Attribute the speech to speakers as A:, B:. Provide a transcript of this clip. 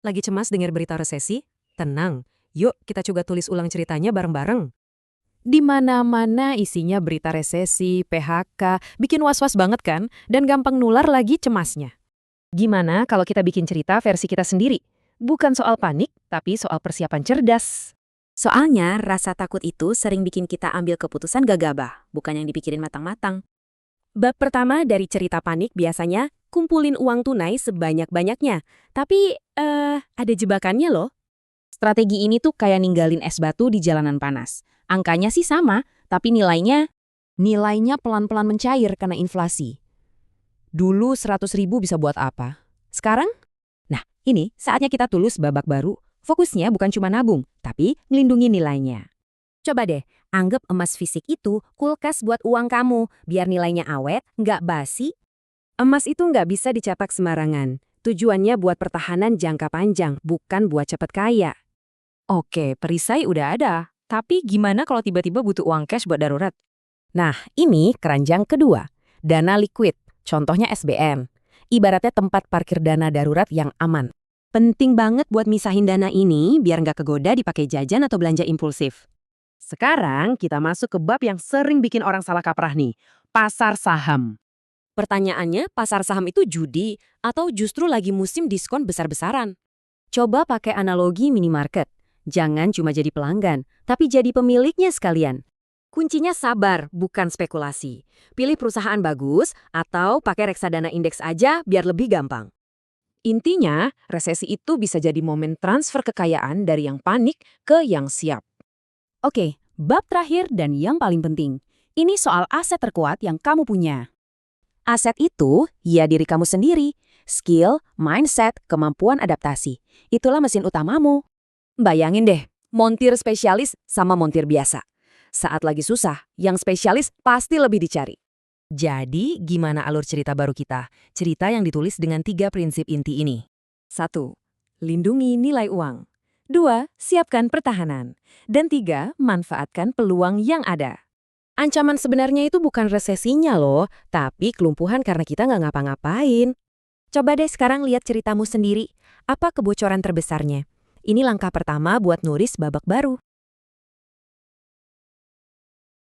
A: Lagi cemas dengar berita resesi? Tenang, yuk kita coba tulis ulang ceritanya bareng-bareng. Di mana-mana isinya berita resesi, PHK, bikin was-was banget kan? Dan gampang nular lagi cemasnya. Gimana kalau kita bikin cerita versi kita sendiri? Bukan soal panik, tapi soal persiapan cerdas.
B: Soalnya rasa takut itu sering bikin kita ambil keputusan gagabah, bukan yang dipikirin matang-matang.
A: Bab pertama dari cerita panik biasanya kumpulin uang tunai sebanyak-banyaknya. Tapi, ada jebakannya loh.
B: Strategi ini tuh kayak ninggalin es batu di jalanan panas. Angkanya sih sama, tapi nilainya pelan-pelan mencair karena inflasi. Dulu 100.000 bisa buat apa? Sekarang? Nah, ini saatnya kita tulis babak baru. Fokusnya bukan cuma nabung, tapi ngelindungi nilainya. Coba deh, anggap emas fisik itu kulkas buat uang kamu, biar nilainya awet, nggak basi.
A: Emas itu nggak bisa dicetak sembarangan. Tujuannya buat pertahanan jangka panjang, bukan buat cepet kaya.
B: Oke, perisai udah ada. Tapi gimana kalau tiba-tiba butuh uang cash buat darurat? Nah, ini keranjang kedua. Dana liquid, contohnya SBN. Ibaratnya tempat parkir dana darurat yang aman.
A: Penting banget buat misahin dana ini biar nggak kegoda dipakai jajan atau belanja impulsif. Sekarang kita masuk ke bab yang sering bikin orang salah kaprah nih, pasar saham. Pertanyaannya, pasar saham itu judi atau justru lagi musim diskon besar-besaran? Coba pakai analogi minimarket. Jangan cuma jadi pelanggan, tapi jadi pemiliknya sekalian. Kuncinya sabar, bukan spekulasi. Pilih perusahaan bagus atau pakai reksadana indeks aja biar lebih gampang. Intinya, resesi itu bisa jadi momen transfer kekayaan dari yang panik ke yang siap.
B: Oke, bab terakhir dan yang paling penting. Ini soal aset terkuat yang kamu punya. Aset itu, ya diri kamu sendiri. Skill, mindset, kemampuan adaptasi. Itulah mesin utamamu.
A: Bayangin deh, montir spesialis sama montir biasa. Saat lagi susah, yang spesialis pasti lebih dicari. Jadi, gimana alur cerita baru kita? Cerita yang ditulis dengan 3 prinsip inti ini. 1. Lindungi nilai uang. 2. Siapkan pertahanan. Dan 3. Manfaatkan peluang yang ada. Ancaman sebenarnya itu bukan resesinya loh, tapi kelumpuhan karena kita nggak ngapa-ngapain. Coba deh sekarang lihat ceritamu sendiri. Apa kebocoran terbesarnya? Ini langkah pertama buat nulis babak baru.